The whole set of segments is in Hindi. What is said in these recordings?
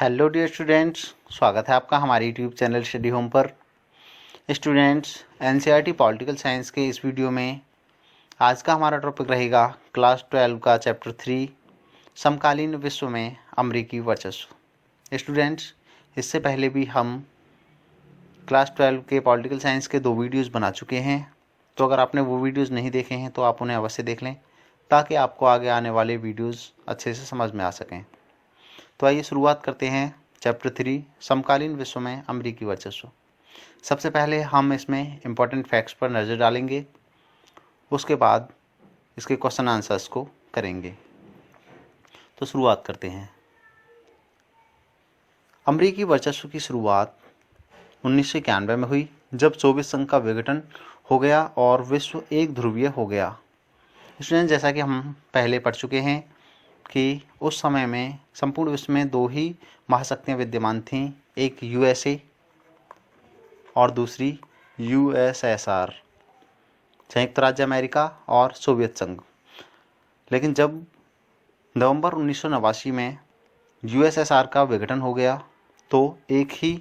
हेलो डियर स्टूडेंट्स, स्वागत है आपका हमारे यूट्यूब चैनल स्टडी होम पर। स्टूडेंट्स, एनसीईआरटी पॉलिटिकल साइंस के इस वीडियो में आज का हमारा टॉपिक रहेगा क्लास 12 का चैप्टर 3 समकालीन विश्व में अमेरिकी वर्चस्व। स्टूडेंट्स, इससे पहले भी हम क्लास 12 के पॉलिटिकल साइंस के 2 वीडियोस बना चुके हैं, तो अगर आपने वो वीडियोस नहीं देखे हैं तो आप उन्हें अवश्य देख लें ताकि आपको आगे आने वाले वीडियोस अच्छे से समझ में आ सकें। तो आइए शुरुआत करते हैं चैप्टर 3 समकालीन विश्व में अमेरिकी वर्चस्व। सबसे पहले हम इसमें इम्पोर्टेंट फैक्ट्स पर नज़र डालेंगे, उसके बाद इसके क्वेश्चन आंसर्स को करेंगे। तो शुरुआत करते हैं। अमेरिकी वर्चस्व की शुरुआत 1991 में हुई, जब सोवियत संघ का विघटन हो गया और विश्व एक ध्रुवीय हो गया। स्टूडेंट, जैसा कि हम पहले पढ़ चुके हैं कि उस समय में संपूर्ण विश्व में 2 ही महाशक्तियाँ विद्यमान थीं, एक यूएसए और दूसरी यूएसएसआर, संयुक्त राज्य अमेरिका और सोवियत संघ। लेकिन जब नवंबर 1989 में यूएसएसआर का विघटन हो गया तो एक ही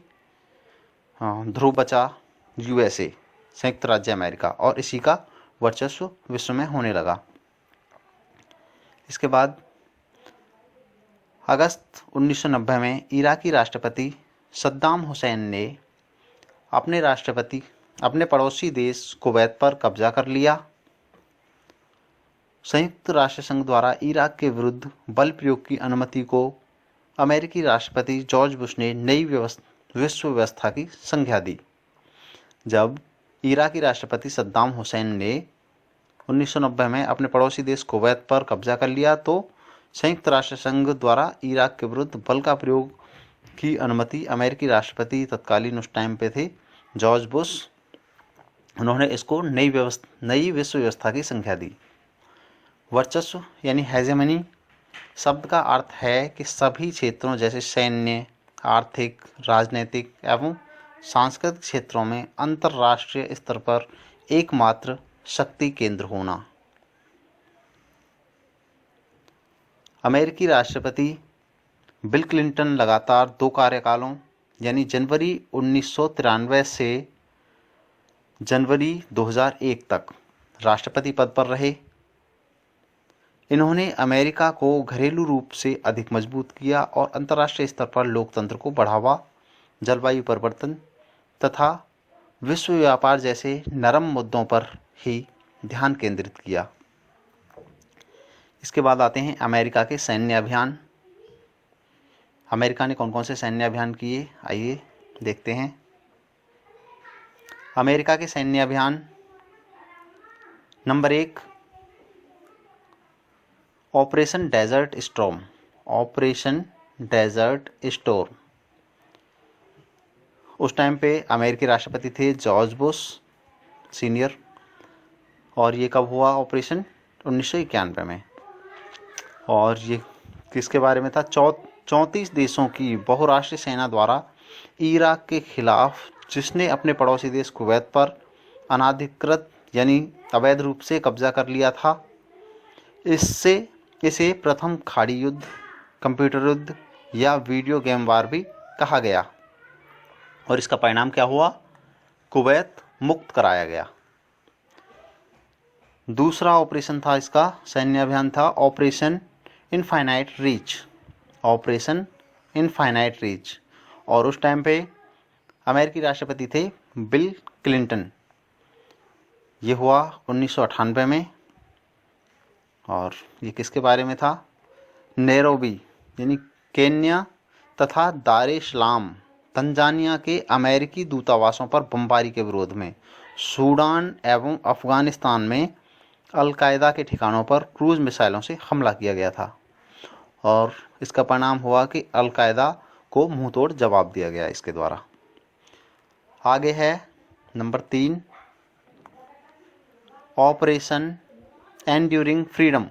ध्रुव बचा, यूएसए, संयुक्त राज्य अमेरिका, और इसी का वर्चस्व विश्व में होने लगा। इसके बाद अगस्त 1990 में इराकी राष्ट्रपति सद्दाम हुसैन ने अपने पड़ोसी देश कुवैत पर कब्जा कर लिया। संयुक्त राष्ट्र संघ द्वारा इराक के विरुद्ध बल प्रयोग की अनुमति को अमेरिकी राष्ट्रपति जॉर्ज बुश ने नई विश्व व्यवस्था की संज्ञा दी। जब इराकी राष्ट्रपति सद्दाम हुसैन ने 1990 में अपने पड़ोसी देश कुवैत पर कब्जा कर लिया तो संयुक्त राष्ट्र संघ द्वारा इराक के विरुद्ध बल का प्रयोग की अनुमति अमेरिकी राष्ट्रपति तत्कालीन उस टाइम पे थे जॉर्ज बुश, उन्होंने इसको नई विश्व व्यवस्था की संज्ञा दी। वर्चस्व यानी हेजेमनी शब्द का अर्थ है कि सभी क्षेत्रों जैसे सैन्य, आर्थिक, राजनीतिक एवं सांस्कृतिक क्षेत्रों में अंतर्राष्ट्रीय स्तर पर एकमात्र शक्ति केंद्र होना। अमेरिकी राष्ट्रपति बिल क्लिंटन लगातार 2 कार्यकालों यानी जनवरी 1993 से जनवरी 2001 तक राष्ट्रपति पद पर रहे। इन्होंने अमेरिका को घरेलू रूप से अधिक मजबूत किया और अंतर्राष्ट्रीय स्तर पर लोकतंत्र को बढ़ावा, जलवायु परिवर्तन तथा विश्व व्यापार जैसे नरम मुद्दों पर ही ध्यान केंद्रित किया। इसके बाद आते हैं अमेरिका के सैन्य अभियान। अमेरिका ने कौन कौन से सैन्य अभियान किए, आइए देखते हैं। अमेरिका के सैन्य अभियान, number 1, operation desert storm. Operation desert storm, उस टाइम पे अमेरिकी राष्ट्रपति थे जॉर्ज बुश सीनियर, और ये कब हुआ ऑपरेशन? 1991 में। और ये किसके बारे में था? 34 देशों की बहुराष्ट्रीय सेना द्वारा इराक के खिलाफ, जिसने अपने पड़ोसी देश कुवैत पर अनाधिकृत यानी अवैध रूप से कब्जा कर लिया था। इसे प्रथम खाड़ी युद्ध, कंप्यूटर युद्ध या वीडियो गेम वार भी कहा गया। और इसका परिणाम क्या हुआ? कुवैत मुक्त कराया गया। दूसरा ऑपरेशन था, इसका सैन्य अभियान था operation infinite reach. Operation infinite reach, और उस टाइम पे अमेरिकी राष्ट्रपति थे बिल क्लिंटन। ये हुआ 1998 में। और ये किसके बारे में था? नैरोबी यानी केन्या तथा दार ए सलाम तंजानिया के अमेरिकी दूतावासों पर बमबारी के विरोध में सूडान एवं अफगानिस्तान में अल-कायदा के ठिकानों पर क्रूज मिसाइलों से हमला किया गया था। और इसका परिणाम हुआ कि अल-कायदा को मुंह तोड़ जवाब दिया गया इसके द्वारा। आगे है नंबर 3, ऑपरेशन एंड्यूरिंग फ्रीडम।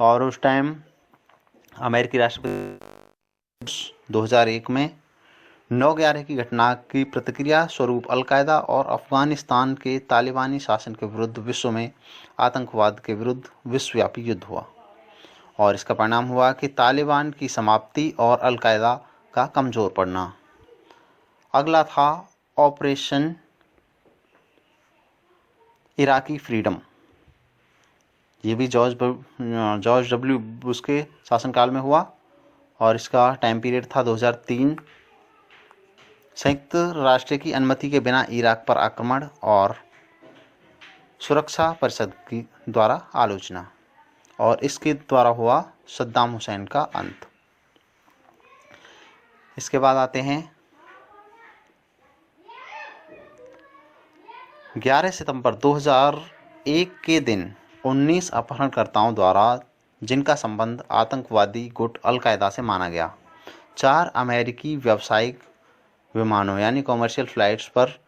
और उस टाइम अमेरिकी राष्ट्रपति 2001 में 9/11 की घटना की प्रतिक्रिया स्वरूप अल-कायदा और अफगानिस्तान के तालिबानी शासन के विरुद्ध विश्व में आतंकवाद के विरुद्ध विश्वव्यापी युद्ध हुआ। और इसका परिणाम हुआ कि तालिबान की समाप्ति और अलकायदा का कमज़ोर पड़ना। अगला था ऑपरेशन इराकी फ्रीडम। ये भी जॉर्ज डब्ल्यू बुश के शासनकाल में हुआ और इसका टाइम पीरियड था 2003। संयुक्त राष्ट्र की अनुमति के बिना इराक पर आक्रमण और सुरक्षा परिषद की द्वारा आलोचना, और इसके द्वारा हुआ सद्दाम हुसैन का अंत। इसके बाद आते हैं 11 सितंबर 2001 के दिन 19 अपहरणकर्ताओं द्वारा, जिनका संबंध आतंकवादी गुट अल-कायदा से माना गया, 4 अमेरिकी व्यावसायिक विमानों यानी कॉमर्शियल फ्लाइट्स पर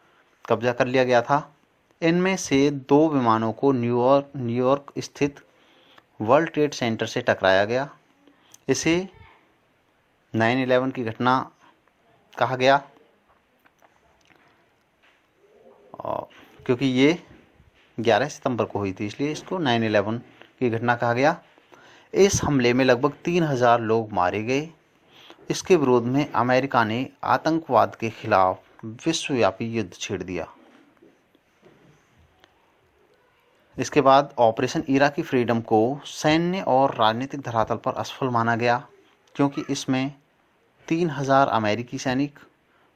कब्जा कर लिया गया था। इनमें से 2 विमानों को न्यूयॉर्क स्थित वर्ल्ड ट्रेड सेंटर से टकराया गया। इसे 9/11 की घटना कहा गया, क्योंकि ये 11 सितंबर को हुई थी, इसलिए इसको 9/11 की घटना कहा गया। इस हमले में लगभग 3000 लोग मारे गए। इसके विरोध में अमेरिका ने आतंकवाद के खिलाफ विश्वव्यापी युद्ध छेड़ दिया। इसके बाद ऑपरेशन इराकी फ्रीडम को सैन्य और राजनीतिक धरातल पर असफल माना गया, क्योंकि इसमें 3000 अमेरिकी सैनिक,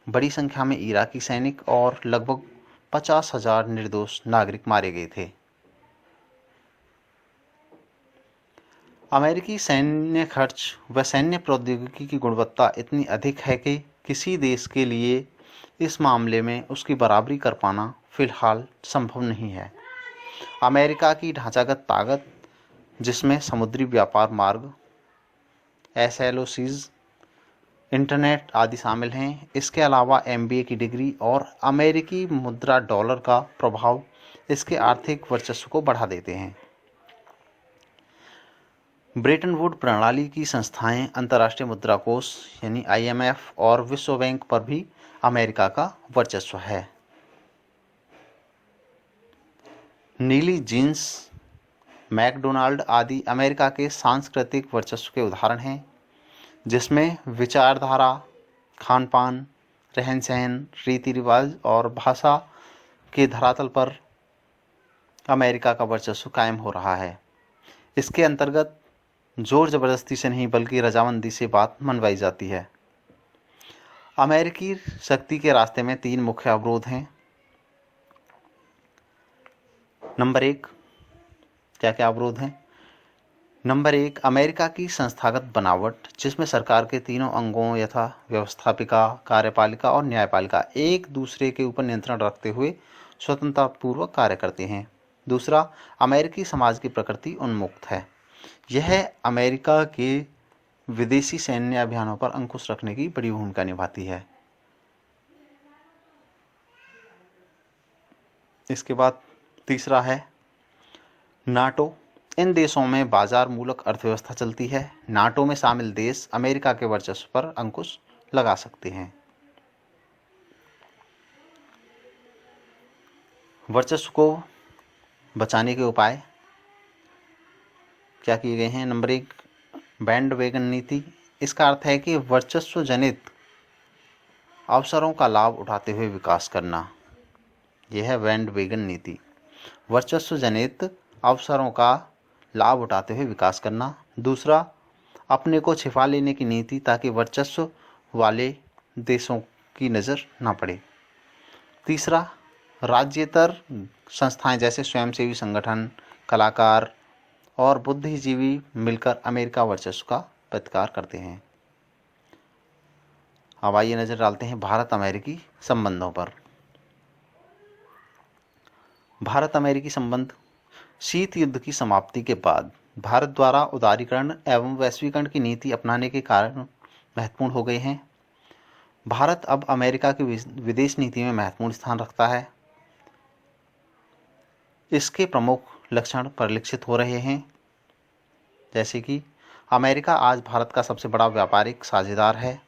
बड़ी संख्या में इराकी सैनिक और लगभग 50,000 निर्दोष नागरिक मारे गए थे। अमेरिकी सैन्य खर्च व सैन्य प्रौद्योगिकी की गुणवत्ता इतनी अधिक है कि किसी देश के लिए इस मामले में उसकी बराबरी कर पाना फिलहाल संभव नहीं है। अमेरिका की ढांचागत ताकत, जिसमें समुद्री व्यापार मार्ग, SLOCs, इंटरनेट आदि शामिल हैं। इसके अलावा MBA की डिग्री और अमेरिकी मुद्रा डॉलर का प्रभाव इसके आर्थिक वर्चस्व को बढ़ा देते हैं। ब्रेटन वुड प्रणाली की संस्थाएं, अंतर्राष्ट्रीय मुद्रा कोष यानी IMF और विश्व बैंक पर भी अमेरिका का वर्चस्व है। नीली जीन्स, मैकडोनाल्ड आदि अमेरिका के सांस्कृतिक वर्चस्व के उदाहरण हैं, जिसमें विचारधारा, खान पान, रहन सहन, रीति रिवाज और भाषा के धरातल पर अमेरिका का वर्चस्व कायम हो रहा है। इसके अंतर्गत जोर जबरदस्ती से नहीं बल्कि रजामंदी से बात मनवाई जाती है। अमेरिकी शक्ति के रास्ते में 3 मुख्य अवरोध हैं। नंबर 1, क्या क्या अवरोध हैं? नंबर 1, अमेरिका की संस्थागत बनावट, जिसमें सरकार के तीनों अंगों यथा व्यवस्थापिका, कार्यपालिका और न्यायपालिका एक दूसरे के ऊपर नियंत्रण रखते हुए स्वतंत्रतापूर्वक कार्य करते हैं। दूसरा, अमेरिकी समाज की प्रकृति उन्मुक्त है। यह अमेरिका के विदेशी सैन्य अभियानों पर अंकुश रखने की बड़ी भूमिका निभाती है। इसके बाद तीसरा है नाटो। इन देशों में बाजार मूलक अर्थव्यवस्था चलती है। नाटो में शामिल देश अमेरिका के वर्चस्व पर अंकुश लगा सकते हैं। वर्चस्व को बचाने के उपाय क्या किए गए हैं? नंबर 1, बैंडवैगन नीति। इसका अर्थ है कि वर्चस्व जनित अवसरों का लाभ उठाते हुए विकास करना। यह है बैंडवैगन नीति, वर्चस्व जनित अवसरों का लाभ उठाते हुए विकास करना। दूसरा, अपने को छिपा लेने की नीति, ताकि वर्चस्व वाले देशों की नज़र ना पड़े। तीसरा, राज्येतर संस्थाएं जैसे स्वयंसेवी संगठन, कलाकार और बुद्धिजीवी मिलकर अमेरिका वर्चस्व का प्रतिकार करते हैं। अब आइए नज़र डालते हैं भारत अमेरिकी संबंधों पर। भारत अमेरिकी संबंध शीत युद्ध की समाप्ति के बाद भारत द्वारा उदारीकरण एवं वैश्वीकरण की नीति अपनाने के कारण महत्वपूर्ण हो गए हैं। भारत अब अमेरिका की विदेश नीति में महत्वपूर्ण स्थान रखता है। इसके प्रमुख लक्षण परिलक्षित हो रहे हैं, जैसे कि अमेरिका आज भारत का सबसे बड़ा व्यापारिक साझेदार है।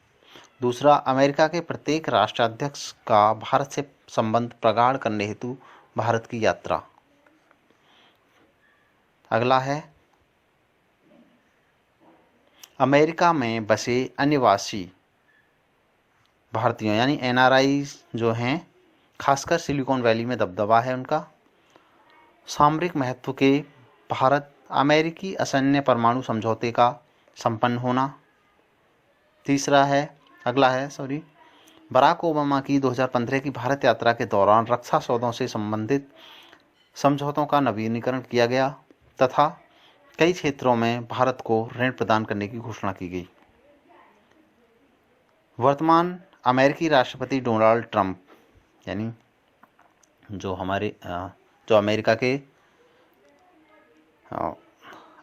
दूसरा, अमेरिका के प्रत्येक राष्ट्राध्यक्ष का भारत से संबंध प्रगाढ़ करने हेतु भारत की यात्रा। अगला है अमेरिका में बसे अनिवासी भारतीयों यानी एनआरआई जो हैं, खासकर सिलिकॉन वैली में दबदबा है उनका। सामरिक महत्व के भारत अमेरिकी असैन्य परमाणु समझौते का संपन्न होना। अगला है बराक ओबामा की 2015 की भारत यात्रा के दौरान रक्षा सौदों से संबंधित समझौतों का नवीनीकरण किया गया तथा कई क्षेत्रों में भारत को ऋण प्रदान करने की घोषणा की गई। वर्तमान अमेरिकी राष्ट्रपति डोनाल्ड ट्रंप यानी जो अमेरिका के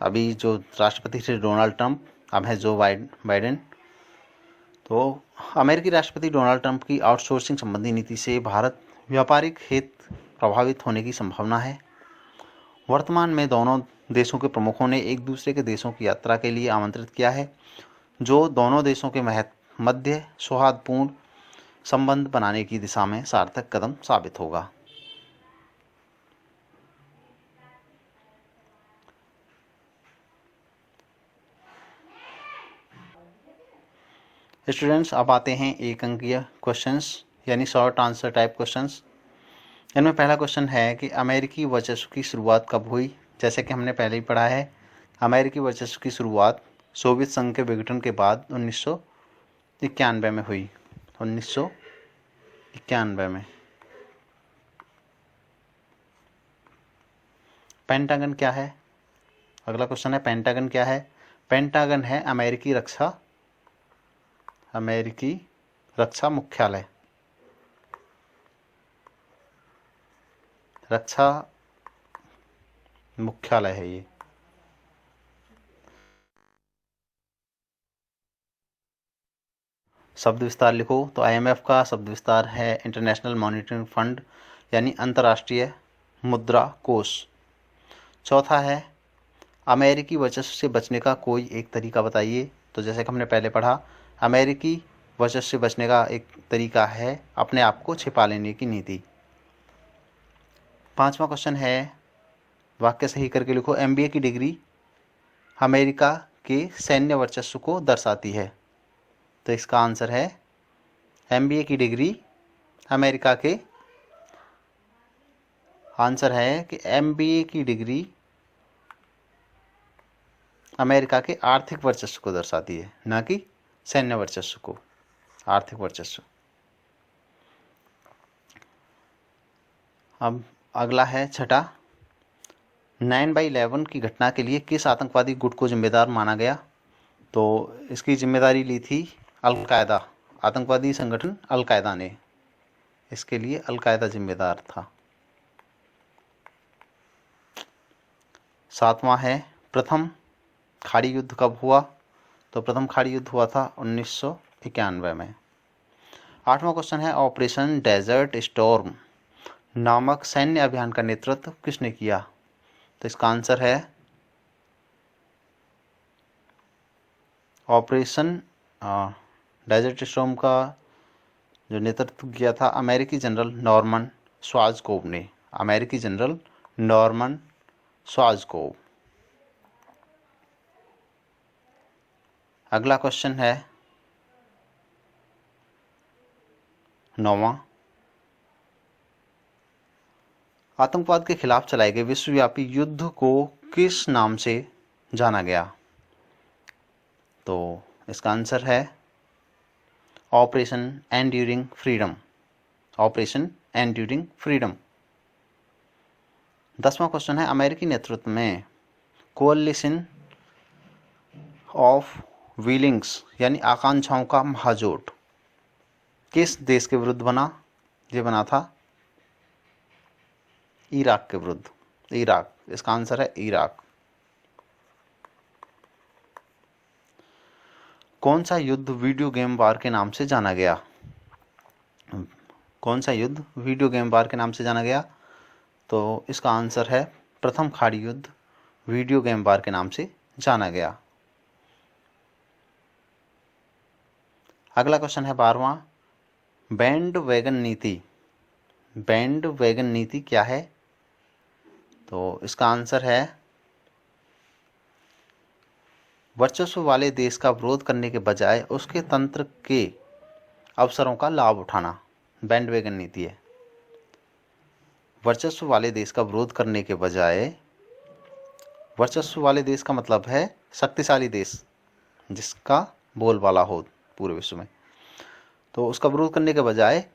अभी जो राष्ट्रपति थे डोनाल्ड ट्रंप, अब है जो बाइडेन। तो अमेरिकी राष्ट्रपति डोनाल्ड ट्रंप की आउटसोर्सिंग संबंधी नीति से भारत व्यापारिक हित प्रभावित होने की संभावना है। वर्तमान में दोनों देशों के प्रमुखों ने एक दूसरे के देशों की यात्रा के लिए आमंत्रित किया है, जो दोनों देशों के मध्य सौहार्दपूर्ण संबंध बनाने की दिशा में सार्थक कदम साबित होगा। स्टूडेंट्स, अब आते हैं एक अंकीय क्वेश्चंस यानी शॉर्ट आंसर टाइप क्वेश्चंस। इनमें पहला क्वेश्चन है कि अमेरिकी वर्चस्व की शुरुआत कब हुई। जैसे कि हमने पहले ही पढ़ा है, अमेरिकी वर्चस्व की शुरुआत सोवियत संघ के विघटन के बाद 1991 में हुई। 1991 में। पेंटागन क्या है? अगला क्वेश्चन है पेंटागन क्या है। पेंटागन है अमेरिकी रक्षा मुख्यालय। रक्षा मुख्यालय है ये। शब्द विस्तार लिखो तो आईएमएफ का शब्द विस्तार है इंटरनेशनल मॉनिटरी फंड यानी अंतर्राष्ट्रीय मुद्रा कोष। चौथा है अमेरिकी वर्चस्व से बचने का कोई एक तरीका बताइए। तो जैसे कि हमने पहले पढ़ा, अमेरिकी वर्चस्व से बचने का एक तरीका है अपने आप को छिपा लेने की नीति। पांचवा क्वेश्चन है, वाक्य सही करके लिखो, एमबीए की डिग्री अमेरिका के सैन्य वर्चस्व को दर्शाती है। तो इसका आंसर है एमबीए की डिग्री अमेरिका के एमबीए की डिग्री अमेरिका के आर्थिक वर्चस्व को दर्शाती है, न कि सैन्य वर्चस्व को, आर्थिक वर्चस्व। अब अगला है छठा, 9/11 की घटना के लिए किस आतंकवादी गुट को जिम्मेदार माना गया। तो इसकी जिम्मेदारी ली थी अलकायदा, आतंकवादी संगठन अलकायदा ने। इसके लिए अलकायदा जिम्मेदार था। सातवां है प्रथम खाड़ी युद्ध कब हुआ। तो प्रथम खाड़ी युद्ध हुआ था 1991 में। आठवां क्वेश्चन है ऑपरेशन डेजर्ट स्टॉर्म नामक सैन्य अभियान का नेतृत्व किसने किया। तो इसका आंसर है ऑपरेशन डेजर्ट स्टॉर्म का जो नेतृत्व किया था अमेरिकी जनरल नॉर्मन श्वार्ज़कोव ने। अमेरिकी जनरल नॉर्मन श्वार्ज़कोव। अगला क्वेश्चन है 9वां, आतंकवाद के खिलाफ चलाए गए विश्वव्यापी युद्ध को किस नाम से जाना गया। तो इसका आंसर है operation enduring freedom. Operation enduring freedom. 10वां क्वेश्चन है अमेरिकी नेतृत्व में कोअलिशन ऑफ विलिंग्स यानी आकांक्षाओं का महाजोट किस देश के विरुद्ध बना। ये बना था इराक के विरुद्ध। इराक। इसका आंसर है इराक। कौन सा युद्ध वीडियो गेम वार के नाम से जाना गया। कौन सा युद्ध वीडियो गेम वार के नाम से जाना गया। तो इसका आंसर है प्रथम खाड़ी युद्ध वीडियो गेम वार के नाम से जाना गया। अगला क्वेश्चन है 12वां, बैंड वैगन नीति। बैंड वैगन नीति क्या है। तो इसका आंसर है वर्चस्व वाले देश का विरोध करने के बजाय उसके तंत्र के अवसरों का लाभ उठाना बैंडवैगन नीति है। वर्चस्व वाले देश का विरोध करने के बजाय, वर्चस्व वाले देश का मतलब है शक्तिशाली देश जिसका बोलबाला हो पूरे विश्व में, तो उसका विरोध करने के बजाय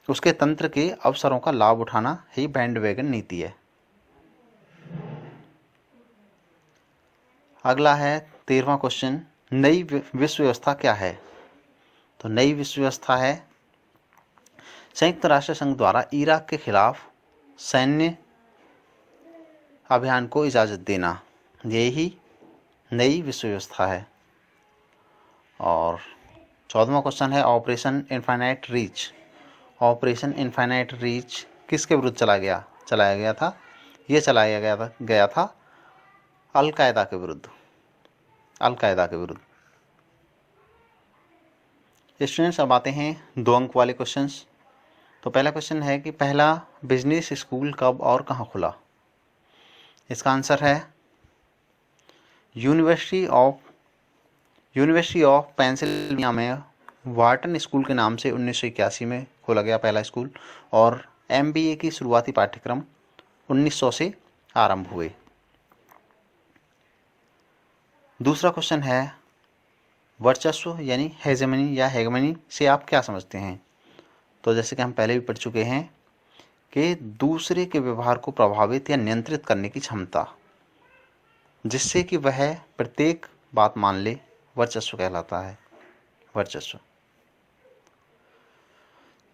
उसके तंत्र के अवसरों का लाभ उठाना ही बैंडवैगन नीति है। अगला है 13वां क्वेश्चन, नई विश्व व्यवस्था क्या है? तो नई विश्व व्यवस्था है संयुक्त राष्ट्र संघ द्वारा इराक के खिलाफ सैन्य अभियान को इजाज़त देना, यही नई विश्व व्यवस्था है। और 14वां क्वेश्चन है operation infinite reach. Operation infinite reach किसके विरुद्ध चलाया गया था? ये चलाया गया था अल-कायदा के विरुद्ध। स्टूडेंट्स, अब आते हैं 2 अंक वाले क्वेश्चंस। तो पहला क्वेश्चन है कि पहला बिजनेस स्कूल कब और कहाँ खुला? इसका आंसर है यूनिवर्सिटी ऑफ पेंसिल्वेनिया में वार्टन स्कूल के नाम से 1981 में खोला गया पहला स्कूल, और MBA की शुरुआती पाठ्यक्रम 1900 से आरंभ हुए। दूसरा क्वेश्चन है वर्चस्व यानी हेगेमनी से आप क्या समझते हैं? तो जैसे कि हम पहले भी पढ़ चुके हैं कि दूसरे के व्यवहार को प्रभावित या नियंत्रित करने की क्षमता, जिससे कि वह प्रत्येक बात मान ले, वर्चस्व कहलाता है। वर्चस्व।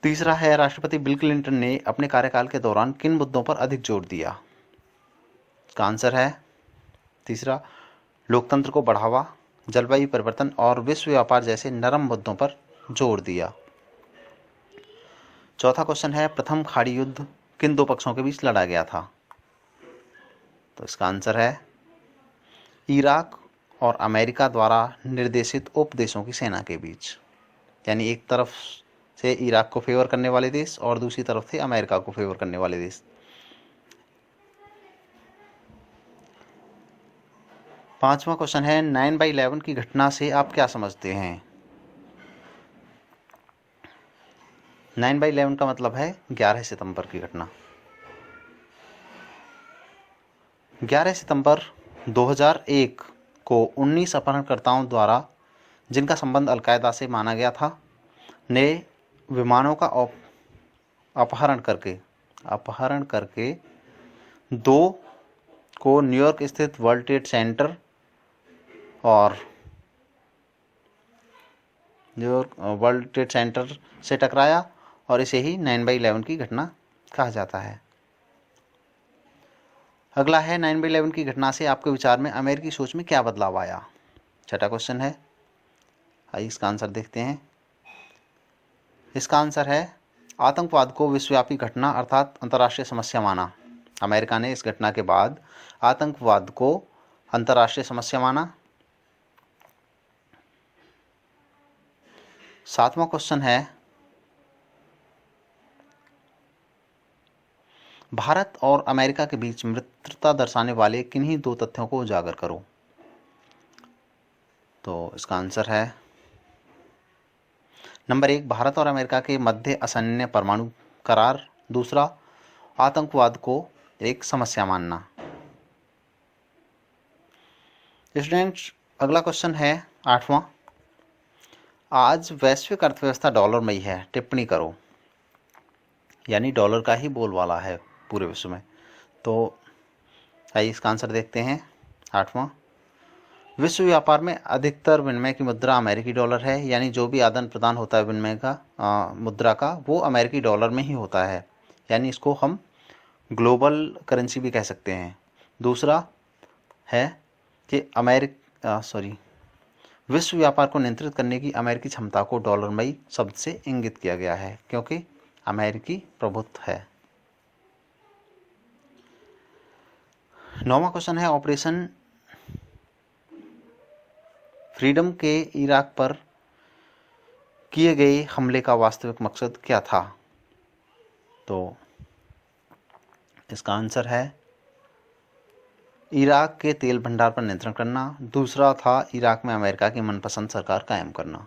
तीसरा है राष्ट्रपति बिल क्लिंटन ने अपने कार्यकाल के दौरान किन मुद्दों पर अधिक जोर दिया? इसका आंसर है तीसरा, लोकतंत्र को बढ़ावा, जलवायु परिवर्तन और विश्व व्यापार जैसे नरम मुद्दों पर जोर दिया। चौथा क्वेश्चन है प्रथम खाड़ी युद्ध किन 2 पक्षों के बीच लड़ा गया था? तो इसका आंसर है इराक और अमेरिका द्वारा निर्देशित उपदेशों की सेना के बीच, यानी एक तरफ से इराक को फेवर करने वाले देश और दूसरी तरफ से अमेरिका को फेवर करने वाले देश। 5वां क्वेश्चन है 9/11 की घटना से आप क्या समझते हैं? 9/11 का मतलब है 11 सितंबर की घटना। 11 सितंबर 2001 को 19 अपहरणकर्ताओं द्वारा, जिनका संबंध अलकायदा से माना गया था, ने विमानों का अपहरण करके 2 को न्यूयॉर्क स्थित वर्ल्ड ट्रेड सेंटर से टकराया, और इसे ही 9/11 की घटना कहा जाता है। अगला है 9/11 की घटना से आपके विचार में अमेरिकी सोच में क्या बदलाव आया? छठा क्वेश्चन है, आइए इसका आंसर देखते हैं। इसका आंसर है आतंकवाद को विश्वव्यापी घटना अर्थात अंतर्राष्ट्रीय समस्या माना। अमेरिका ने इस घटना के बाद आतंकवाद को अंतर्राष्ट्रीय समस्या माना। 7वां क्वेश्चन है भारत और अमेरिका के बीच मित्रता दर्शाने वाले किन्हीं 2 तथ्यों को उजागर करो। तो इसका आंसर है नंबर 1, भारत और अमेरिका के मध्य असैन्य परमाणु करार। दूसरा, आतंकवाद को एक समस्या मानना। स्टूडेंट्स, अगला क्वेश्चन है 8वां, आज वैश्विक अर्थव्यवस्था डॉलरमयी है, टिप्पणी करो। यानी डॉलर का ही बोलबाला है पूरे विश्व में। तो आइए इसका आंसर देखते हैं। 8वां, विश्व व्यापार में अधिकतर विनिमय की मुद्रा अमेरिकी डॉलर है, यानी जो भी आदान प्रदान होता है विनिमय का मुद्रा का, वो अमेरिकी डॉलर में ही होता है, यानी इसको हम ग्लोबल करेंसी भी कह सकते हैं। दूसरा है कि विश्व व्यापार को नियंत्रित करने की अमेरिकी क्षमता को डॉलरमयी शब्द से इंगित किया गया है, क्योंकि अमेरिकी प्रभुत्व है। 9वां क्वेश्चन है ऑपरेशन फ्रीडम के इराक पर किए गए हमले का वास्तविक मकसद क्या था? तो इसका आंसर है इराक के तेल भंडार पर नियंत्रण करना। दूसरा था इराक में अमेरिका की मनपसंद सरकार कायम करना।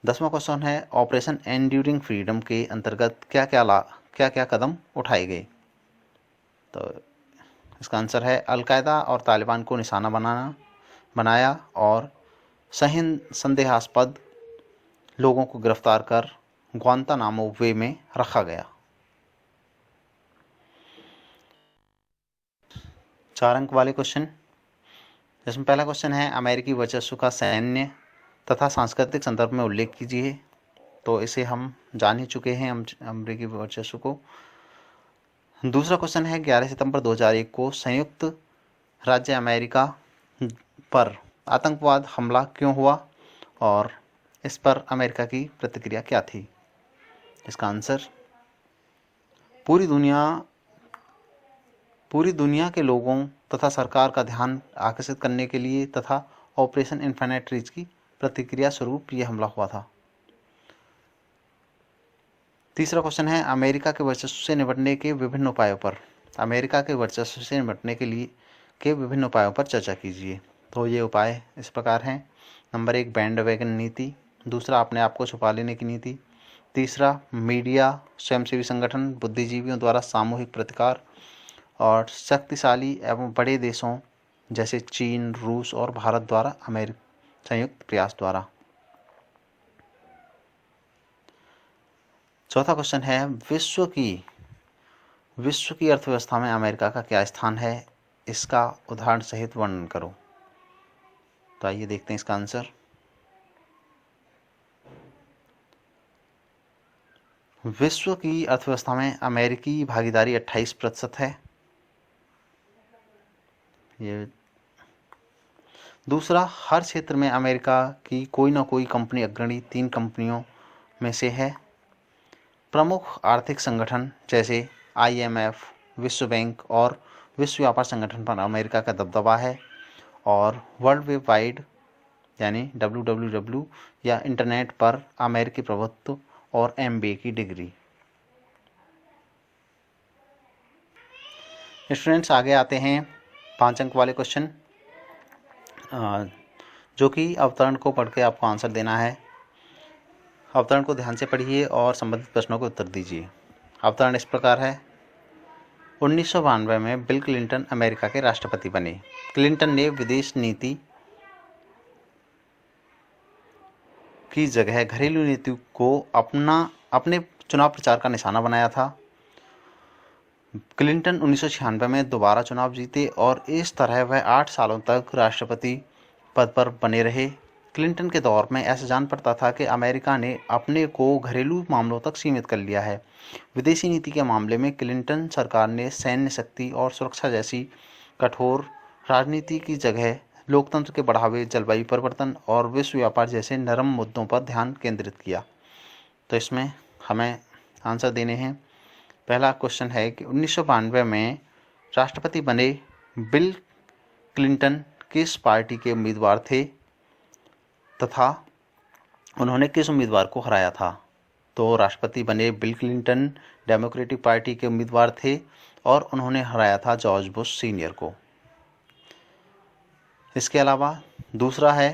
10वां क्वेश्चन है ऑपरेशन एंड्यूरिंग फ्रीडम के अंतर्गत क्या क्या कदम उठाए गए। तो इसका आंसर है अलकायदा और तालिबान को निशाना बनाया और संदेहास्पद लोगों को गिरफ्तार कर ग्वांतानामो वे में रखा गया। 4 अंक वाले क्वेश्चन, जिसमें पहला क्वेश्चन है अमेरिकी वर्चस्व का सैन्य तथा सांस्कृतिक संदर्भ में उल्लेख कीजिए। तो इसे हम जान ही चुके हैं अमेरिकी वर्चस्व को। दूसरा क्वेश्चन है 11 सितंबर 2001 को संयुक्त राज्य अमेरिका पर आतंकवाद हमला क्यों हुआ और इस पर अमेरिका की प्रतिक्रिया क्या थी। इसका आंसर पूरी दुनिया के लोगों तथा सरकार का ध्यान आकर्षित करने के लिए तथा ऑपरेशन इन्फिनिट रीच की प्रतिक्रिया स्वरूप यह हमला हुआ था। तीसरा क्वेश्चन है अमेरिका के वर्चस्व से निपटने के विभिन्न उपायों पर। अमेरिका के वर्चस्व से निपटने के विभिन्न उपायों पर चर्चा कीजिए। तो ये उपाय इस प्रकार हैं। नंबर 1 बैंड वैगन नीति। दूसरा अपने आप को छुपा लेने की नीति। तीसरा मीडिया, स्वयंसेवी संगठन, बुद्धिजीवियों द्वारा सामूहिक प्रतिकार और शक्तिशाली एवं बड़े देशों जैसे चीन, रूस और भारत द्वारा संयुक्त प्रयास द्वारा। चौथा क्वेश्चन है विश्व की अर्थव्यवस्था में अमेरिका का क्या स्थान है, इसका उदाहरण सहित वर्णन करो। तो आइए देखते हैं इसका आंसर। विश्व की अर्थव्यवस्था में अमेरिकी भागीदारी 28% है। ये दूसरा, हर क्षेत्र में अमेरिका की कोई ना कोई कंपनी अग्रणी 3 कंपनियों में से है। प्रमुख आर्थिक संगठन जैसे IMF, विश्व बैंक और विश्व व्यापार संगठन पर अमेरिका का दबदबा है और वर्ल्ड वेब वाइड यानी WWW या इंटरनेट पर अमेरिकी प्रभुत्व और MBA की डिग्री। स्टूडेंट्स आगे आते हैं 5 अंक वाले क्वेश्चन, जो कि अवतरण को पढ़ के आपको आंसर देना है। अवतरण को ध्यान से पढ़िए और संबंधित प्रश्नों को उत्तर दीजिए। अवतरण इस प्रकार है। 1992 में बिल क्लिंटन अमेरिका के राष्ट्रपति बने। क्लिंटन ने विदेश नीति की जगह घरेलू नीति को अपने चुनाव प्रचार का निशाना बनाया था। क्लिंटन 1996 में दोबारा चुनाव जीते और इस तरह वह 8 सालों तक राष्ट्रपति पद पर बने रहे। क्लिंटन के दौर में ऐसा जान पड़ता था कि अमेरिका ने अपने को घरेलू मामलों तक सीमित कर लिया है। विदेशी नीति के मामले में क्लिंटन सरकार ने सैन्य शक्ति और सुरक्षा जैसी कठोर राजनीति की जगह लोकतंत्र के बढ़ावे, जलवायु परिवर्तन और विश्व व्यापार जैसे नरम मुद्दों पर ध्यान केंद्रित किया। तो इसमें हमें आंसर देने हैं। पहला क्वेश्चन है कि 1992 में राष्ट्रपति बने बिल क्लिंटन किस पार्टी के उम्मीदवार थे तथा उन्होंने किस उम्मीदवार को हराया था। तो राष्ट्रपति बने बिल क्लिंटन डेमोक्रेटिक पार्टी के उम्मीदवार थे और उन्होंने हराया था जॉर्ज बुश सीनियर को। इसके अलावा दूसरा है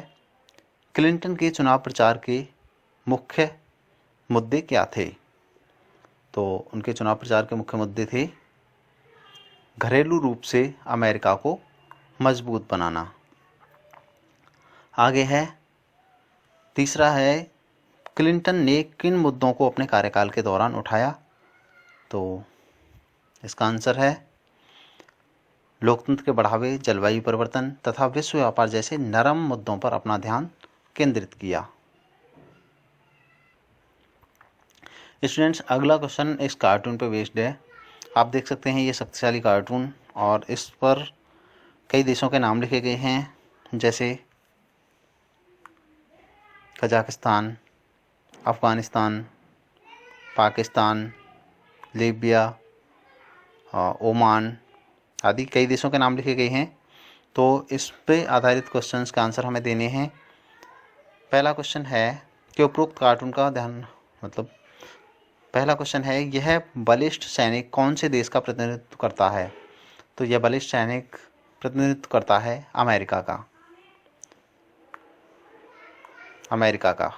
क्लिंटन के चुनाव प्रचार के मुख्य मुद्दे क्या थे। तो उनके चुनाव प्रचार के मुख्य मुद्दे थे घरेलू रूप से अमेरिका को मजबूत बनाना। आगे है तीसरा है क्लिंटन ने किन मुद्दों को अपने कार्यकाल के दौरान उठाया। तो इसका आंसर है लोकतंत्र के बढ़ावे, जलवायु परिवर्तन तथा विश्व व्यापार जैसे नरम मुद्दों पर अपना ध्यान केंद्रित किया। स्टूडेंट्स अगला क्वेश्चन इस कार्टून पे बेस्ड है। आप देख सकते हैं ये शक्तिशाली कार्टून और इस पर कई देशों के नाम लिखे गए हैं जैसे Kazakhstan, Afghanistan, Pakistan, Libya, Oman आदि कई देशों के नाम लिखे गए हैं। तो इस पे आधारित क्वेश्चंस का आंसर हमें देने हैं। पहला क्वेश्चन है कि उपरोक्त कार्टून का पहला क्वेश्चन है यह बलिष्ठ सैनिक कौन से देश का प्रतिनिधित्व करता है। तो यह बलिष्ठ सैनिक प्रतिनिधित्व करता है अमेरिका का।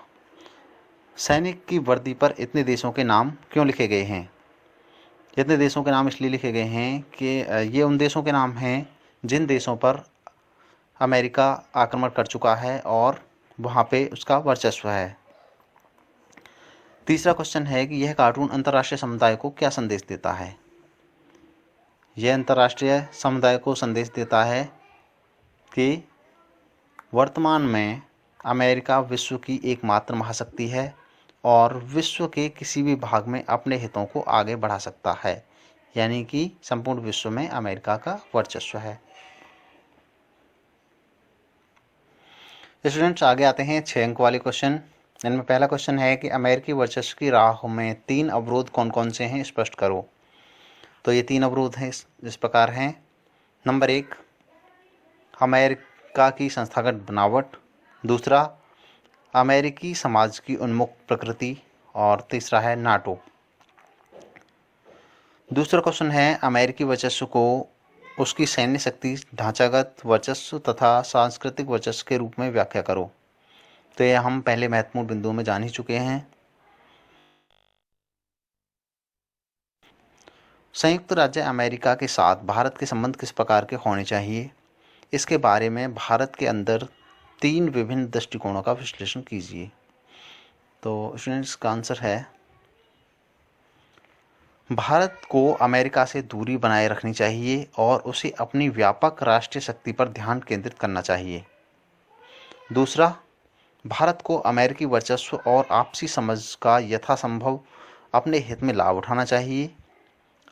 सैनिक की वर्दी पर इतने देशों के नाम क्यों लिखे गए हैं? इतने देशों के नाम इसलिए लिखे गए हैं कि ये उन देशों के नाम हैं जिन देशों पर अमेरिका आक्रमण कर चुका है और वहाँ पे उसका वर्चस्व है। तीसरा क्वेश्चन है कि यह कार्टून अंतर्राष्ट्रीय समुदाय को क्या संदेश देता है? यह अंतर्राष्ट्रीय समुदाय को संदेश देता है कि वर्तमान में अमेरिका विश्व की एकमात्र महाशक्ति है और विश्व के किसी भी भाग में अपने हितों को आगे बढ़ा सकता है, यानी कि संपूर्ण विश्व में अमेरिका का वर्चस्व है। स्टूडेंट्स, आगे आते हैं 6 अंक वाले क्वेश्चन। इनमें पहला क्वेश्चन है कि अमेरिकी वर्चस्व की राह में 3 अवरोध कौन कौन से हैं, स्पष्ट करो। तो ये 3 अवरोध हैं, इस प्रकार हैं। नंबर 1, अमेरिका की संस्थागत बनावट। दूसरा, अमेरिकी समाज की उन्मुख प्रकृति। और तीसरा है नाटो। दूसरा क्वेश्चन है अमेरिकी वर्चस्व को उसकी सैन्य शक्ति, ढांचागत वर्चस्व तथा सांस्कृतिक वर्चस्व के रूप में व्याख्या करो। तो ये हम पहले महत्वपूर्ण बिंदुओं में जान ही चुके हैं। संयुक्त राज्य अमेरिका के साथ भारत के संबंध किस प्रकार के होने चाहिए, इसके बारे में भारत के अंदर 3 विभिन्न दृष्टिकोणों का विश्लेषण कीजिए। तो स्टूडेंट्स, का आंसर है भारत को अमेरिका से दूरी बनाए रखनी चाहिए और उसे अपनी व्यापक राष्ट्रीय शक्ति पर ध्यान केंद्रित करना चाहिए। दूसरा, भारत को अमेरिकी वर्चस्व और आपसी समझ का यथासंभव अपने हित में लाभ उठाना चाहिए।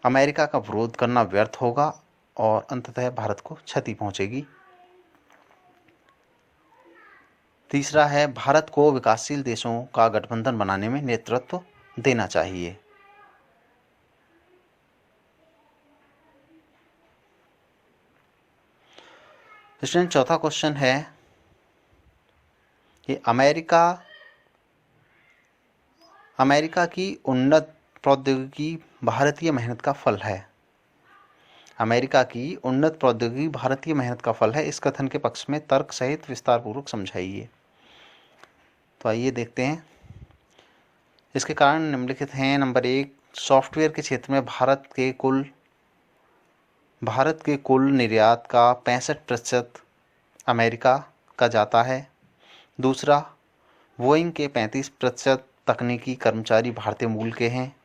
अमेरिका का विरोध करना व्यर्थ होगा और अंततः भारत को क्षति पहुंचेगी। तीसरा है भारत को विकासशील देशों का गठबंधन बनाने में नेतृत्व देना चाहिए। स्टूडेंट, चौथा क्वेश्चन है कि अमेरिका की उन्नत प्रौद्योगिकी भारतीय मेहनत का फल है। अमेरिका की उन्नत प्रौद्योगिकी भारतीय मेहनत का फल है, इस कथन के पक्ष में तर्क सहित विस्तारपूर्वक समझाइए। तो आइए देखते हैं। इसके कारण निम्नलिखित हैं। नंबर 1, सॉफ्टवेयर के क्षेत्र में भारत के कुल निर्यात का 65% अमेरिका का जाता है। दूसरा, बोइंग के 35% तकनीकी कर्मचारी भारतीय मूल के हैं।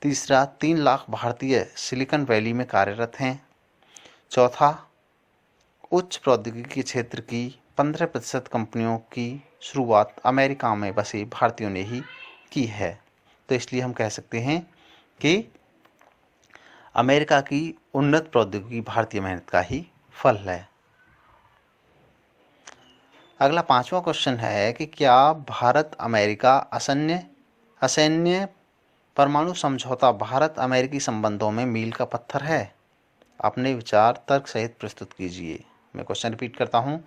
तीसरा, 3 लाख भारतीय सिलिकॉन वैली में कार्यरत हैं। चौथा, उच्च प्रौद्योगिकी के क्षेत्र की 15% कंपनियों की शुरुआत अमेरिका में बसे भारतीयों ने ही की है। तो इसलिए हम कह सकते हैं कि अमेरिका की उन्नत प्रौद्योगिकी भारतीय मेहनत का ही फल है। अगला 5वां क्वेश्चन है कि क्या भारत अमेरिका असैन्य परमाणु समझौता भारत अमेरिकी संबंधों में मील का पत्थर है? अपने विचार तर्क सहित प्रस्तुत कीजिए। मैं क्वेश्चन रिपीट करता हूं।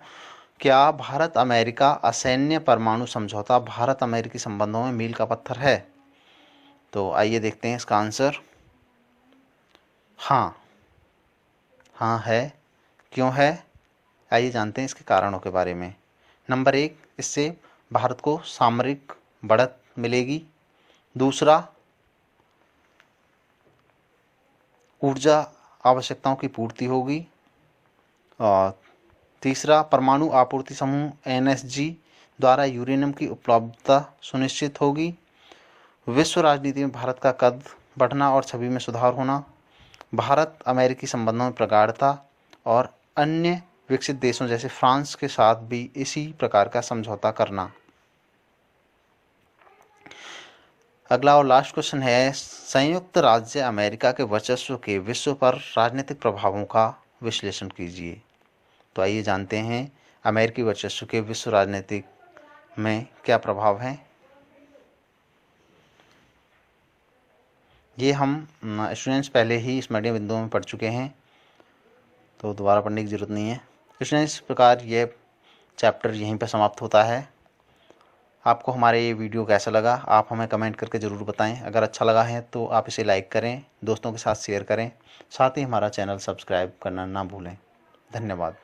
क्या भारत अमेरिका असैन्य परमाणु समझौता भारत अमेरिकी संबंधों में मील का पत्थर है? तो आइए देखते हैं इसका आंसर। हाँ है। क्यों है? आइए जानते हैं इसके कारणों के बारे में। नंबर 1, इससे भारत को सामरिक बढ़त मिलेगी। दूसरा, ऊर्जा आवश्यकताओं की पूर्ति होगी। और तीसरा, परमाणु आपूर्ति समूह NSG द्वारा यूरेनियम की उपलब्धता सुनिश्चित होगी। विश्व राजनीति में भारत का कद बढ़ना और छवि में सुधार होना। भारत अमेरिकी संबंधों में प्रगाढ़ता और अन्य विकसित देशों जैसे फ्रांस के साथ भी इसी प्रकार का समझौता करना। अगला और लास्ट क्वेश्चन है संयुक्त राज्य अमेरिका के वर्चस्व के विश्व पर राजनीतिक प्रभावों का विश्लेषण कीजिए। तो आइए जानते हैं अमेरिकी वर्चस्व के विश्व राजनीतिक में क्या प्रभाव हैं। ये हम स्टूडेंट्स पहले ही इस मीडियम बिंदुओं में पढ़ चुके हैं, तो दोबारा पढ़ने की ज़रूरत नहीं है। स्टूडेंट्स, इस प्रकार यह चैप्टर यहीं पर समाप्त होता है। आपको हमारे ये वीडियो कैसा लगा आप हमें कमेंट करके ज़रूर बताएं। अगर अच्छा लगा है तो आप इसे लाइक करें, दोस्तों के साथ शेयर करें, साथ ही हमारा चैनल सब्सक्राइब करना ना भूलें। धन्यवाद।